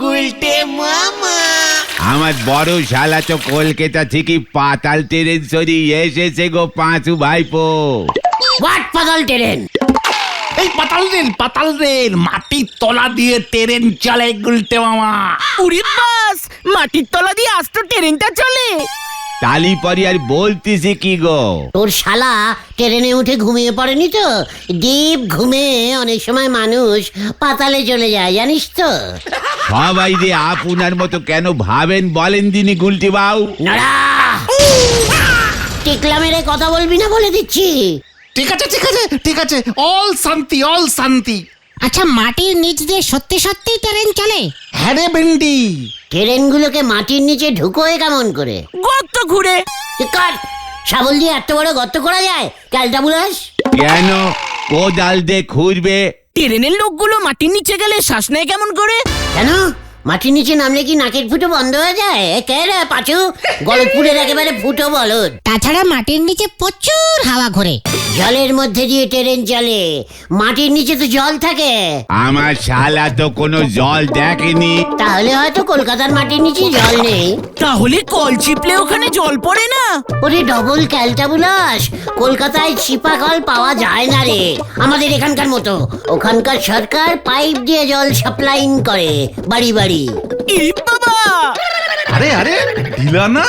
গুলটে মামা। আমার বড় শালা তো কলকাতা থেকে পাতাল ট্রেন সরিয়ে এসেছে গো পাঁচু ভাইপো। হোয়াট পাতাল ট্রেন? এই পাতাল রেল মাটির তলা দিয়ে ট্রেন চলে গুলটে মামা। উড়ি বাস, মাটির তলা দিয়ে আজ তো ট্রেনটা চলে। তালি পরি আর বলতেছি কি গো? তোর শালা ট্রেনে উঠে ঘুমিয়ে পড়েনি তো? ডিপ ঘুমে অনেক সময় মানুষ পাতালে চলে যায়, জানিস তো? সবাই যে আপনার মতো কেন ভাবেন বলেন দিনি গুলটি বাউ। নড়া, টিকলা মেরে কথা বলবি না বলে দিচ্ছি। ঠিক আছে, অল শান্তি। আচ্ছা, মাটির নিচ দিয়ে সত্যি সত্যি ট্রেন চলে? হ্যাঁ রে ভেন্ডি। ট্রেনগুলোকে মাটির নিচে ঢুকোয় কেমন করে? গর্ত ঘুরে। কাট, শাবল দিয়ে এত বড় গর্ত করা যায়? ক্যালটা বুলাস। কেন কোদাল দিয়ে খুঁড়বে? ট্রেনের লোকগুলো মাটির নিচে গেলে শ্বাস নেয় কেমন করে? কেন মাটির নিচে নামলে কি নাকের ফুটো বন্ধ হয়ে যায়? কে রে পাঁচু, গলতপুরের একেবারে ফুটো বলদ। তাছাড়া মাটির নিচে প্রচুর হাওয়া ঘোরে। জলের মধ্যে দিয়ে ট্রেন চলে, মাটির নিচে তো জল থাকে। আমার শালা তো কোনো জল দেখেনি। তাহলে হয়তো কলকাতার মাটির নিচে জল নেই। তাহলে কল চিপলে ওখানে জল পড়ে না? ওরে ডবল ক্যালটা বুলাস, কলকাতায় চিপা কল পাওয়া যায় না রে আমাদের এখানকার মতো। ওখানকার সরকার পাইপ দিয়ে জল সাপ্লাইং করে বাড়ি বাড়ি। ইরি বাবা! আরে দিলা না?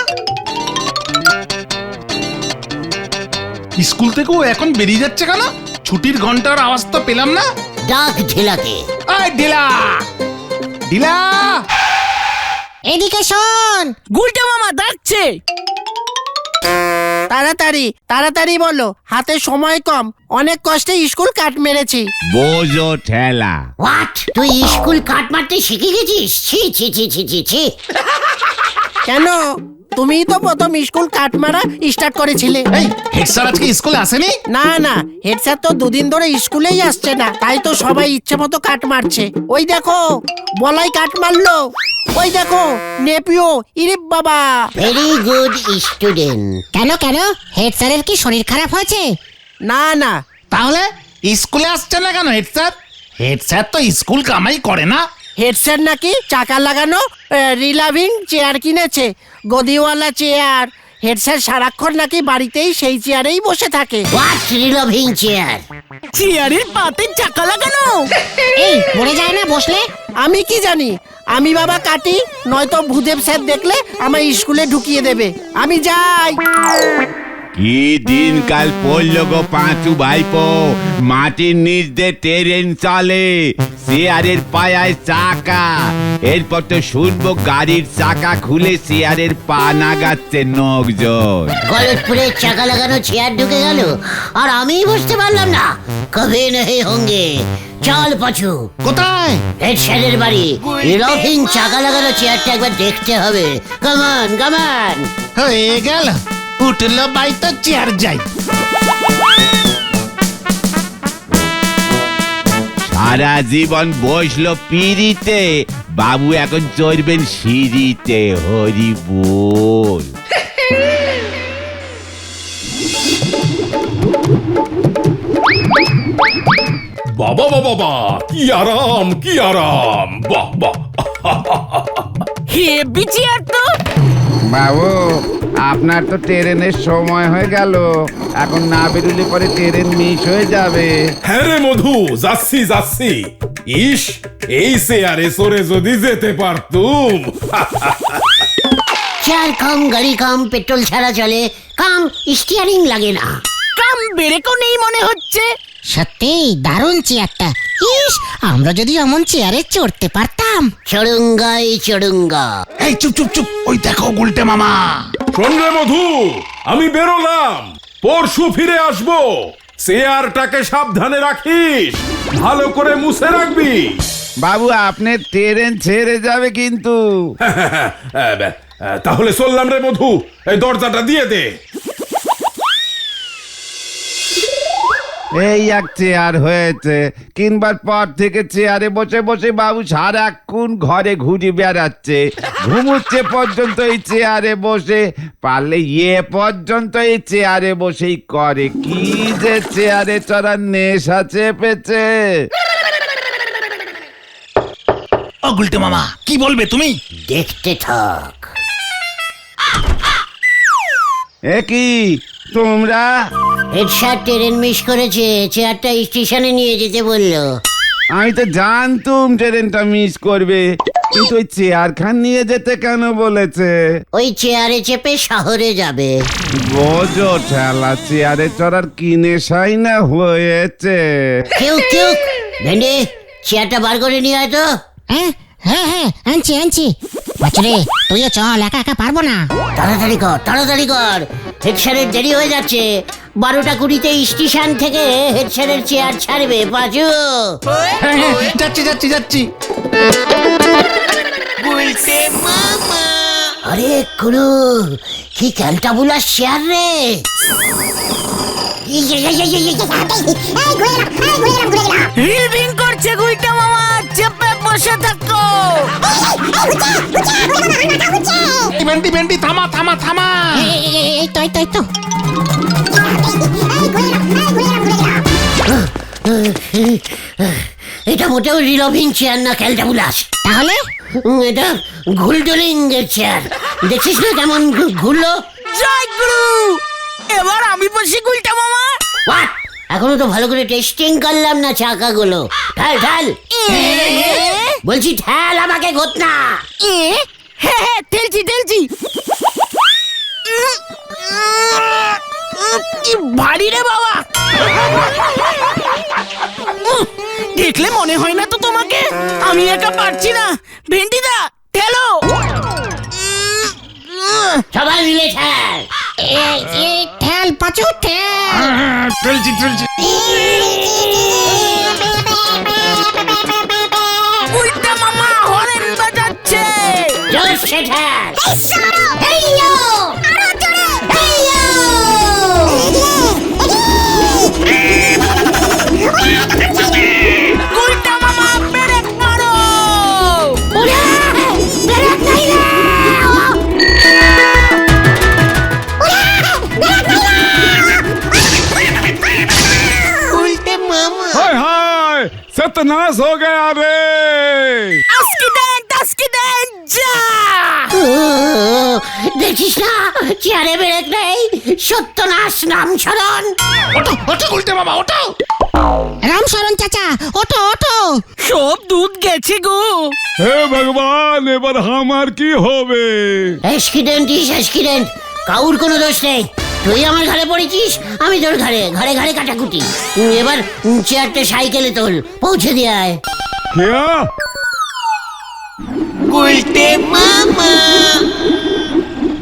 স্কুল থেকেও এখন বেরিয়ে যাচ্ছে কেন? ছুটির ঘন্টার আওয়াজ তো পেলাম না। ডাক ঢেলাকে। এই ঢিলা। এদিকে শোন। গুলটে মামা ডাকছে। তাড়াতাড়ি বলো, হাতে সময় কম, অনেক কষ্টে স্কুল কাট মেরেছি। বোঝো ঠেলা। হোয়াট, তুই স্কুল কাট মারতে শিখে গেছিস? ছি ছি ছি ছি ছি ছি। কেন, তুমিই তো প্রথম স্কুল কাট মারা স্টার্ট করেছিলে। এই হেড স্যার আজকে স্কুলে আসেনি? না, হেড স্যার তো দুদিন ধরে স্কুলেই আসছে না, তাই তো সবাই ইচ্ছে মতো কাট মারছে। ওই দেখো, বলাই কাট মারলো। ওই দেখো নেপিও। ইরে বাবা! Very good student. কেন হেড স্যারের কি শরীর খারাপ হয়েছে? না। তাহলে স্কুলে আসছে না কেন হেড স্যার? হেড স্যার তো স্কুল কামাই করে না। হেড স্যার নাকি চাকা লাগানো রিলাভিং চেয়ার কিনেছে, গদিওয়ালা চেয়ার। হেড স্যার সারাক্ষণ নাকি বাড়িতেই সেই চেয়ারেই বসে থাকে। What revolving chair? চেয়ারের পাতে চাকা লাগানো? এই পড়ে যায় না বসলে? আমি কি জানি, আমি বাবা কাটি, নয়তো ভূদেব স্যার দেখলে আমার স্কুলে ঢুকিয়ে দেবে। আমি যাই। কি দিনকাল পড়লো গো পাঁচু ভাইপো। মাটির নিচ দিয়ে ট্রেন চলে, চেয়ারের পায়ায় চাকা। এরপর তো শুনবো গাড়ির চাকা খুলে চেয়ারের পা নাগাচ্ছে নখজোর। গলতপুরে চাকা লাগানো চেয়ার ঢুকে গেল আর আমি বুঝতে পারলাম না। কবে নেই হোঙ্গে। চল পাছু। কোথায়? হেড স্যারের বাড়ি। রিলভিং চাকা লাগানো চেয়ারটা একবার দেখতে হবে। কামান কামান। হয়ে গেল, উঠলো বাই তো চেয়ার যাই। সারা জীবন বসলো পিড়িতে, বাবু এখন চড়বেন সিঁড়িতে। হরি বল। বাবা কি আরাম বাহ। হেভি চেয়ার তো। বাবু, আপনার তো ট্রেনের সময় হয়ে গেল, এখন না বেরোলে পরে ট্রেন মিস হয়ে যাবে। হ্যাঁ রে মধু, যাচ্ছি। ইস, এই চেয়ারে সরে যদি যেতে পারতুম। চেয়ার কম, গাড়ি কম, পেট্রোল ছাড়া চলে, কম স্টিয়ারিং লাগে না। কাম বেরেকও নেই মনে হচ্ছে। সত্যি দারুণ চেয়ারটা। ইস, আমরা যদি এমন চেয়ারে চড়তে পারতাম। চড়ুঙ্গা। এই চুপ, ওই দেখো গুলটে মামা। শোন রে মধু, আমি বেরোলাম, পরশু ফিরে আসবো। চেয়ারটাকে সাবধানে রাখিস, ভালো করে মুছে রাখবি। বাবু, আপনার ট্রেন ছেড়ে যাবে কিন্তু। তাহলে চললাম রে মধু, এই দরজাটা দিয়ে দে। এই এক চেয়ার হয়েছে, কিনবার পর থেকে চেয়ারে বসে বসে বাবু সারাক্ষণ ঘরে ঘুরে বেড়াচ্ছে, ঘুমুচ্ছে পর্যন্ত এই চেয়ারে বসে, পারলে পর্যন্ত এই চেয়ারে বসেই করে। কি যে চেয়ারে চড়ার নেশা চেপেছে। ও গুলটে মামা কি বলবে তুমি? দেখতে থাক। এ কি তোমরা? হেড স্যার ট্রেন মিস করেছে, চেয়ারটা স্টেশনে নিয়ে যেতে বললো। আমি তো জানতুম ট্রেনটা মিস করবে, কিন্তু ওই চেয়ার খান নিয়ে যেতে কেন বলেছে? ওই চেয়ারে চেপে শহরে যাবে। বোঝো ঠেলা, চেয়ারে চড়ার কি নেশাই না হয়েছে। কেউ ভেন্ডি, চেয়ারটা বার করে নিয়ে আয় তো। হ্যাঁ হ্যাঁ হ্যাঁ, আনছি বাচ্চারে, তুইও চল, একা একা পারবো না। তাড়াতাড়ি কর, হেড স্যারের দেরি হয়ে যাচ্ছে। 12:20 স্টেশন থেকে হেড স্যারের চেয়ার ছাড়বে। পাঁচু, হ্যাঁ, যাচ্ছি। আরে কুলু, কি ক্যালটা বুলাস চেয়ার রে। রিলবিং করছে গুলটা মামা, চেপে বসে থাকো। ভেন্ডি থামা। এই তো এটা মোটেও রিলভিং চেয়ার না ক্যালটা বুলাস। তাহলে এটা ঘুলডলিং এর চেয়ার। দেখছিস না কেমন ঘুরলো। জয় গুরু, এবার আমি বসি গুলটা মামা। What? এখনো তো ভালো করে টেস্টিং করলাম না চাকাগুলো। ঢাল বলছি, ঢাল আমাকে ঘটনা। হ্যাঁ, ঠেলছি। কি ভারী রে বাবা। দেখলে মনে হয় না তো তোমাকে আমি একা পারছি না। ভেন্ডিদা ঠেলো। সবাই মিলে ঠেল। এই ঠেল পাঁচু, ঠেল। চলছি উল্টা মামা হরেন বাজাচ্ছে। জোরসে ঠেল। উল্টা মামা ব্রেক মারো। हाय हाय सत्यानाश हो गया रे। আজকে দেন যা। দেখছিস না চেয়ারে বেরেক নেই। সত্যনাশ নাম স্মরণ। ওটো গুলটে মামা, ওটো। রামশরণ চাচা, ওঠো। সব দুধ গেছে গো। হে ভগবান, এবার আমার কি হবে? অ্যাক্সিডেন্ট, কাউর কোনো দোষ নেই। তুই আমার ঘরে পড়েছিস, আমি তোর ঘরে কাটাকুটি। এবার চেয়ারটা সাইকেলে তোল, পৌঁছে দিয়ে আয়। क्या?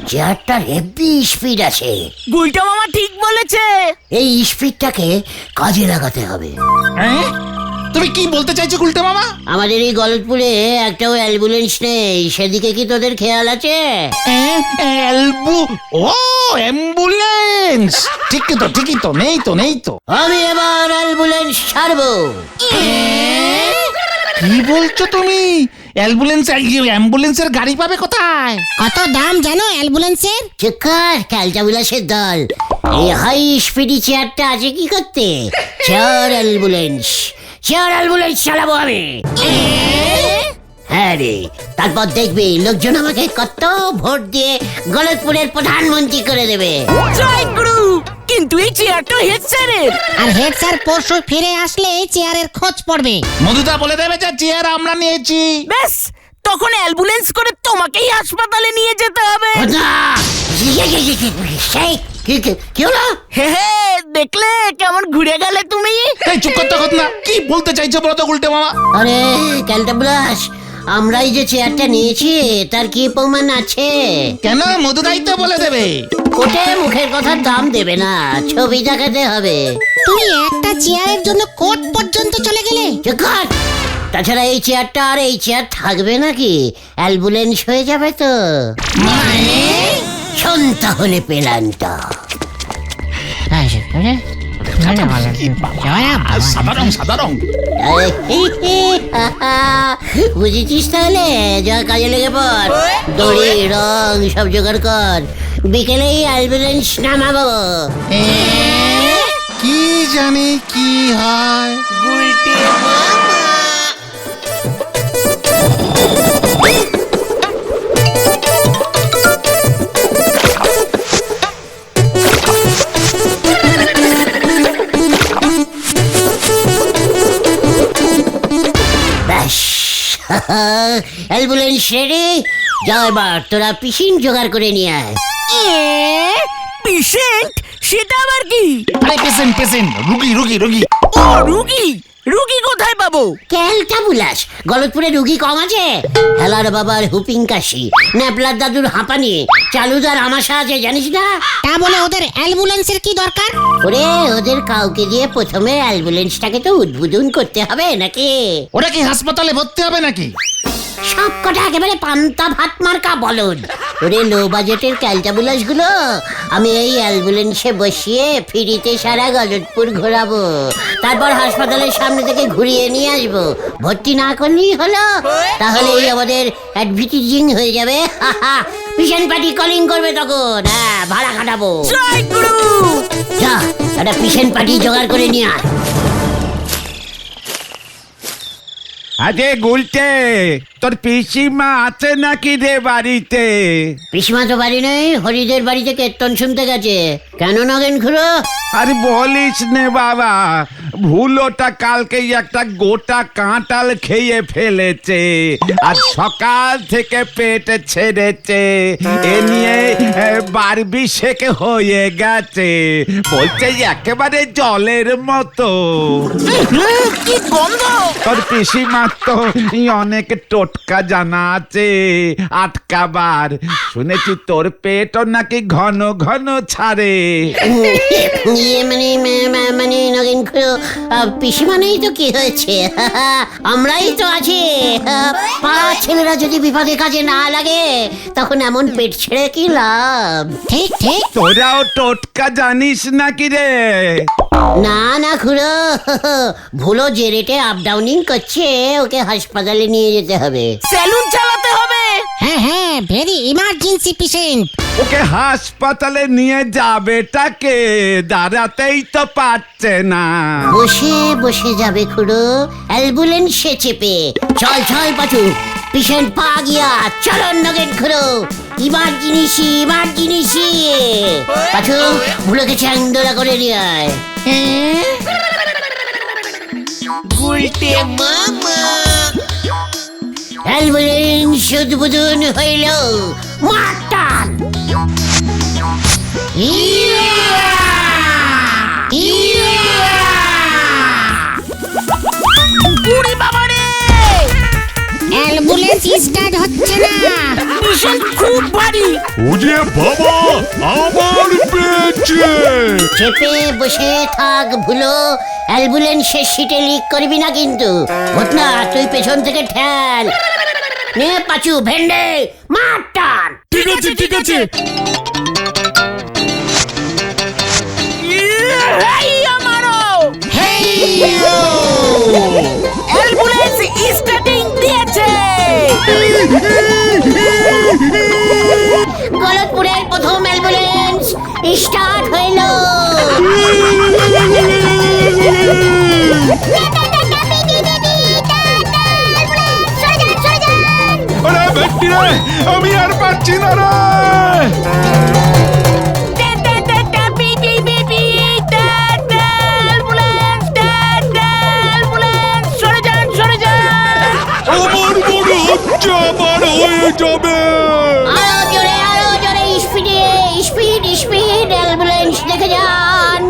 চেয়ারটার হেভি স্পিড আছে। গুলটা মামা ঠিক বলেছে। এই স্পিডটাকে কাজে লাগাতে হবে। হ্যাঁ, তুমি কি বলতে চাইছো গুলটে মামা? আমাদের এই গলতপুরে একটাও অ্যাম্বুলেন্স নেই, সেদিকে কি তোদের খেয়াল আছে? অ্যাম্বুলেন্স ঠিকই তো নেই তো। আমি এবার অ্যাম্বুলেন্স ছাড়বো। কি বলছো তুমি? অ্যাম্বুলেন্সের গাড়ি পাবে কোথায়? কত দাম জানো অ্যাম্বুলেন্সের? চক্কর ক্যালটা বিলাসের দল, এই হাই স্পিডি চেয়ারটা আছে কি করতে? চেয়ার অ্যাম্বুলেন্স চালাবো আমি। হ্যাঁ রে, তারপর দেখবি লোকজন আমাকে কত ভোট দিয়ে গলতপুরের প্রধানমন্ত্রী করে দেবে। জয় গুরু, কিন্তু এই চেয়ারটা হেড স্যারের। আর হেড স্যার পরশু ফিরে আসলে এই চেয়ারের খোঁজ পড়বে। মধুদা বলে দেবে যে চেয়ার আমরা নিয়েছি। ব্যাস, তখন অ্যাম্বুলেন্স করে তোমাকেই হাসপাতালে নিয়ে যেতে হবে। সেই কি হলো? হে, দেখলে কেমন ঘুরে গেলে তুমি। এই চুপ করতে কথা না, কি বলতে চাইছো বলো তো গুলটে মামা? আরে ক্যালটা বুলাস, আমরাই যে চেয়ারটা নিয়েছি তার কি প্রমাণ আছে? কেন? মধুদাই তো বলে দেবে। কোটে মুখের কথার দাম দেবে না, ছবি দেখাতে হবে। তুমি একটা চেয়ারের জন্য কোর্ট পর্যন্ত চলে গেলে। চুকার, তাছাড়া এই চেয়ারটা আর এই চেয়ার থাকবে নাকি? অ্যাম্বুলেন্স হয়ে যাবে তো। শোন তাহলে পেলানটা। সাদা রং। বুঝেছিস তাহলে? যা কাজে লেগে পড়, দড়ি রং সব জোগাড় কর, বিকেলেই অ্যাম্বুলেন্স নামাবো। কি জানি কি হয়। Ambulance ready. যা এবার তোরা পিসিন জোগাড় করে নিয়ে আয়। পেশেন্ট সেটা আবার কি? আরে পেশেন্ট পেশেন্ট, রুগী রুগী রুগী। ও রুগী, রুগী কোথায় পাবো? ক্যালটা বুলাস, গলতপুরে রুগী কম আছে? হেলার বাবার হুপিং কাশি, ন্যাপলার দাদুর হাঁপানি, চালুদার আমাশা আছে জানিস না? তা বলে ওদের অ্যাম্বুলেন্সের কি দরকার? ওরে ওদের কাউকে দিয়ে প্রথমে অ্যাম্বুলেন্সটাকে তো উদ্বোধন করতে হবে নাকি? ওরা কি হাসপাতালে ভর্তি হবে নাকি? সব কটা একেবারে পান্তা ভাত মার্কা বলদ। ওরে লো বাজেটের ক্যালটাবুলাস গুলো আমি এই অ্যাম্বুলেন্সে বসিয়ে ফ্রিতে সারা গলতপুর ঘোরাবো, তারপর হাসপাতালের সামনে থেকে ঘুরিয়ে নিয়ে আসবো। ভর্তি না করলেই হলো, তাহলেই আমাদের অ্যাডভার্টাইজিং হয়ে যাবে। পিছন পার্টি কলিং করবে তখন, হ্যাঁ ভাড়া খাটাবো। জয় গুরু। যা একটা পিছন পার্টি জোগাড় করে নিয়ে আয়। আরে গুলটে, তোর পিসিমা আছে নাকি রে বাড়িতে? পিসমা তো বাড়ি নেই, হরিদের বাড়িতে কীর্তন শুনতে গেছে। কেন নগেন খুড়ো? আরে বলিস নে বাবা, ভুলোটা কালকেই একটা গোটা কাঁঠাল খেয়ে ফেলেছে, আর সকাল থেকে পেট ছেড়েছে। এ নিয়ে বারবি শেখ হয়ে গেছে, বলছে একেবারে জলের মতো। কি গন্ধ! তোর পিসিমার তো অনেক টোটকা জানা আছে আটকাবার। শুনেছি তোর পেটও নাকি ঘন ঘন ছাড়ে। ইয়ে মানে নগেন খুড়ো, পিসিমা নেই তো কি হয়েছে? আমরাই তো আছি। পাড়ার ছেলেরা যদি বিপদে কাজে না লাগে তখন এমন পেট ছেড়ে কি লাভ? ঠিক ঠিক। তোরাও টোটকা জানিস নাকি রে? না না খুড়ো, ভুলো যে রেটে আপ ডাউনিং করছে ওকে হাসপাতালে নিয়ে যেতে হবে। সেলুন চালাতে হবে। হ্যাঁ হ্যাঁ, ভেরি ইমার্জেন্সি পেশেন্ট। ওকে হাসপাতালে নিয়ে যাবেটাকে দাঁড়াতেই তো পারছে না। বসে বসে যাবে খুড়ো, অ্যাম্বুলেন্সে চেপে। চল চল পাচু, পেশেন্ট পা গিয়া। চলো নগেন খুড়ো, ইমার্জেন্সি। পাচু ভুলোকে চ্যাংদোলা করে নিয়ে আয়। গুলটে মামা। অ্যাম্বুলেন্স উদ্বোধন হইল। মাতাল উড়ি বাবা রে! অ্যাম্বুলেন্স স্টার্ট হচ্ছে না। পেশেন্ট খুব ভারী। ওরে বাবা, আমার পেয়েছে। চেপে বসে থাক ভুলো, অ্যাম্বুলেন্সের সিটে লিক করবি না কিন্তু। ঘটনা তুই পেছন থেকে ঠেল। নে পাচু, ভেন্ডে মার টান। ঠিক আছে ঠিক আছে। এই আমারও। অ্যাম্বুলেন্স স্টার্টিং দিয়েছে। গলতপুরের প্রথম অ্যাম্বুলেন্স স্টার্ট হইল। আরে বেটি রে, আমি আর পারছি না রে। আমার মনে হচ্ছে আমার হয়ে যাবে। আরো জোরে স্পিড অ্যাম্বুলেন্স দেখে যান।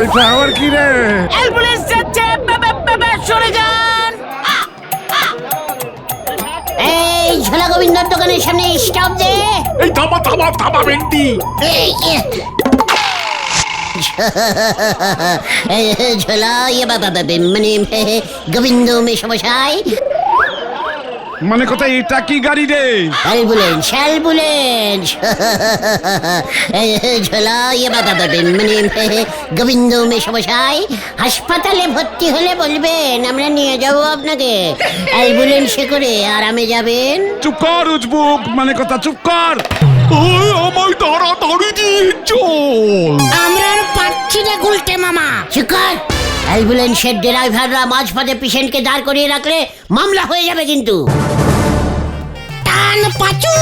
এটা আবার কি রে? অ্যাম্বুলেন্স যাচ্ছে, সরে যান। এই ঝোলা গোবিন্দর দোকানের সামনে স্টপ দে। এই থামা থামা থামা বেন্টি। ঝোলা মানে গোবিন্দ মেশমশাই। মানে কোথায় এটা কি গাড়ি রে? অ্যাম্বুলেন্স ঝোলা মানে গোবিন্দ মেশমশাই, হাসপাতালে ভর্তি হলে বলবেন, আমরা নিয়ে যাবো আপনাকে। অ্যাম্বুলেন্সে করে আরামে যাবেন। চুপ কর উজবুক, মানে কথা চুপ কর। ওই আমায় তাড়াতাড়ি দিয়ে চল। আমরা আর পারছি না গুলটে মামা। চিকার, অ্যাম্বুলেন্সের ড্রাইভাররা মাঝপথে পেশেন্টকে দাঁড় করিয়ে রাখলে মামলা হয়ে যাবে কিন্তু। টান পাচু।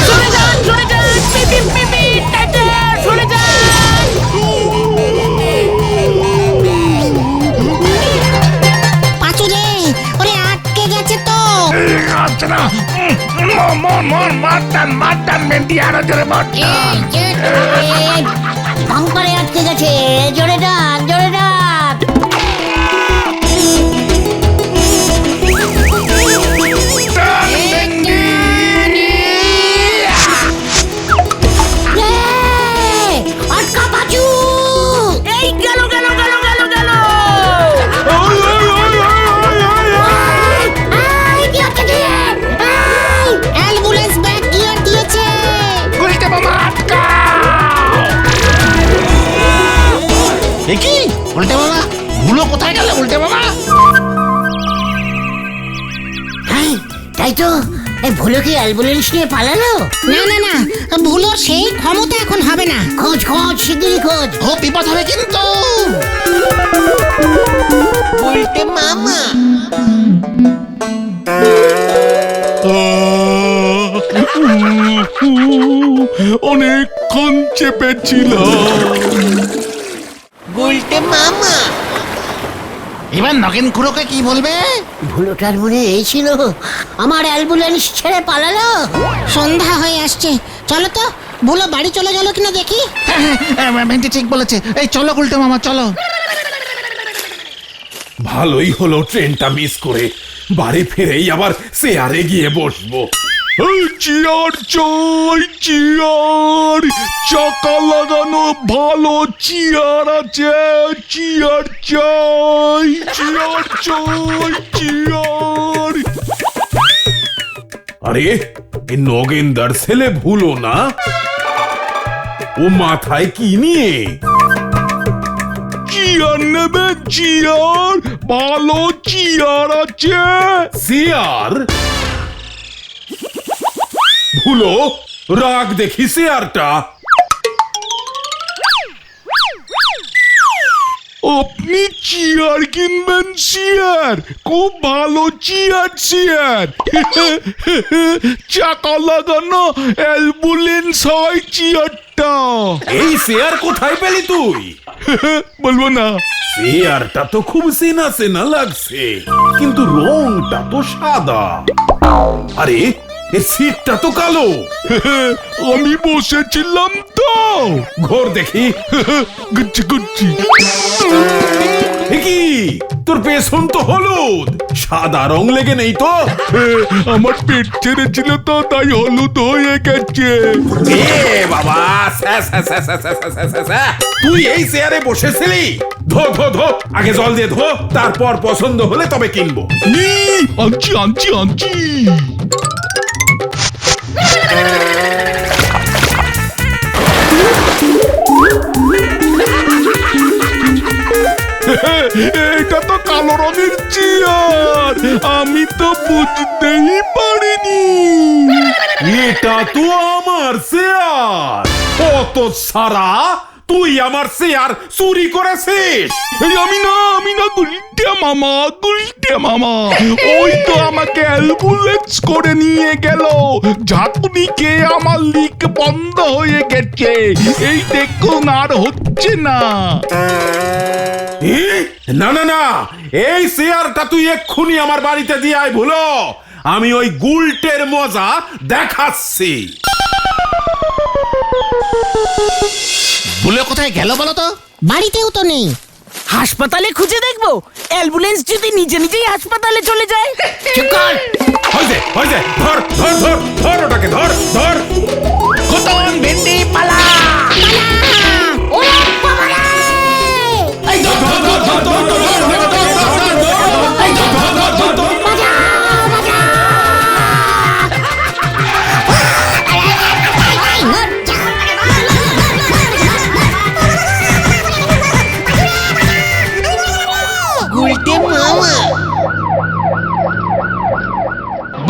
সরে যান, সরে যান। পিপি, পিপি, টাটা, সরে যান। মারটান ভেন্ডি আরো জোরে মারটান। বাম্পারে আটকে গেছে, জোরে ডাক, জোরে ডাক। আটকা পাচু। এই গেল গেল গেল গেল গেল। অ্যাম্বুলেন্স ব্যাক গিয়ার দিয়েছে। গুলটে মামা আটকাও। এ কি উল্টে মামা, ভুলো কোথায় গেল উল্টে মামা? হ্যাঁ, তাই তো। এই ভুলো কি অ্যাম্বুলেন্স নিয়ে পালালো? না না না, ভুলোর সেই ক্ষমতা এখন হবে না। খোঁজ খোঁজ, শিগগিরই খোঁজ। ও বিপদ হবে কিন্তু। উল্টে মামা অনেকক্ষণ চেপেছিলাম। উল্টে মামা এবার নগেন খুড়োকে কি বলবে? ভুলোটার মনে এই ছিল, আমার অ্যাম্বুলেন্স ছেড়ে পালালো। সন্ধ্যা হয়ে আসছে, চলো তো ভুলো বাড়ি চলে গেল কিনা দেখি। ভেন্ডি ঠিক বলেছে, এই চলো গুলটে মামা চলো। ভালোই হলো ট্রেনটা মিস করে, বাড়ি ফিরেই আবার চেয়ারে গিয়ে বসবো। চেয়ার চাই, চেয়ার, চাকা লাগানো ভালো চেয়ার আছে, চেয়ার চাই, চেয়ার চাই, চেয়ার। আরে এই নগেন্দার ছেলে ভুলো না, ও মাথায় কি নিয়ে? চেয়ার নেবে, চেয়ার, ভালো চেয়ার আছে। চেয়ার? ভুলো, রাগ দেখি চেয়ারটা। আপনি চেয়ার কিনবেন? চেয়ার, খুব ভালো চেয়ার, চেয়ার। চাকা লাগানো অ্যাম্বুলেন্স হয় চেয়ারটা। এই চেয়ার কোথায় পেলি তুই? বলবো না। চেয়ারটা তো খুব চেনা চেনা লাগছে, কিন্তু রংটা তো সাদা। আরে এর সিটটা তো কালো। আমি বসেছিলাম তো। ঘোর দেখি। গুচ্ছি গুচ্ছি। কি তোর পেছন তো হলুদ, সাদা রং লেগে নেই তো? আমার পেট ছেড়েছিল তো, তাই হলুদ হয়ে গেছে। এ বাবা, তুই এই চেয়ারে বসেছিলি? ধো ধো ধো, আগে জল দিয়ে ধো, তারপর পছন্দ হলে তবে কিনবো। আনছি আনছি আনছি। এটা তো কালো রঙের চেয়ার, আমি তো বুঝতেই পারিনি। এটা তো আমার চেয়ার। কত সারা, তুই আমার চেয়ার চুরি করেছিস? আমি না গুলটে মামা, গুলটে মামা। ওই তো আমাকে অ্যাম্বুলেন্স করে নিয়ে গেল, ঝাঁকুনিকে আমার লিক বন্ধ হয়ে গেছে। এই দেখুন আর হচ্ছে না। না না না, এই চেয়ারটা তুই এক্ষুনি আমার বাড়িতে দিয়ে আয় ভুলো, আমি ওই গুলটের মজা দেখাচ্ছি। ভুলে কোথায় গেল বলো তো? বাড়িতেও তো নেই। হাসপাতালে খুঁজে দেখবো, অ্যাম্বুলেন্স যদি নিজে নিজেই হাসপাতালে চলে যায়। চুপ কর। হয়েছে, ধর ধর ধর ধর, ওটাকে ধর ধর। খতম ভেন্ডি পালা। ওরে বাবা রে! এই ধর ধর ধর ধর ধর ধর ধর ধর ধর ধর, এই ধর ধর ধর ধর ধর। বাঁচাও, বাঁচাও! উল্টে মামা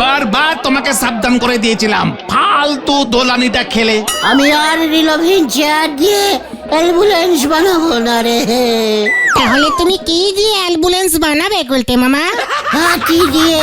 বারবার তোমাকে সাবধান করে দিয়েছিলাম, ফালতু দোলানিটা খেলে। আমি আর রিলভিন চেয়ার দিয়ে অ্যাম্বুলেন্স বানাবো না রে। তাহলে তুমি কি দিয়ে অ্যাম্বুলেন্স বানাবে গুলটে মামা? হাতি দিয়ে।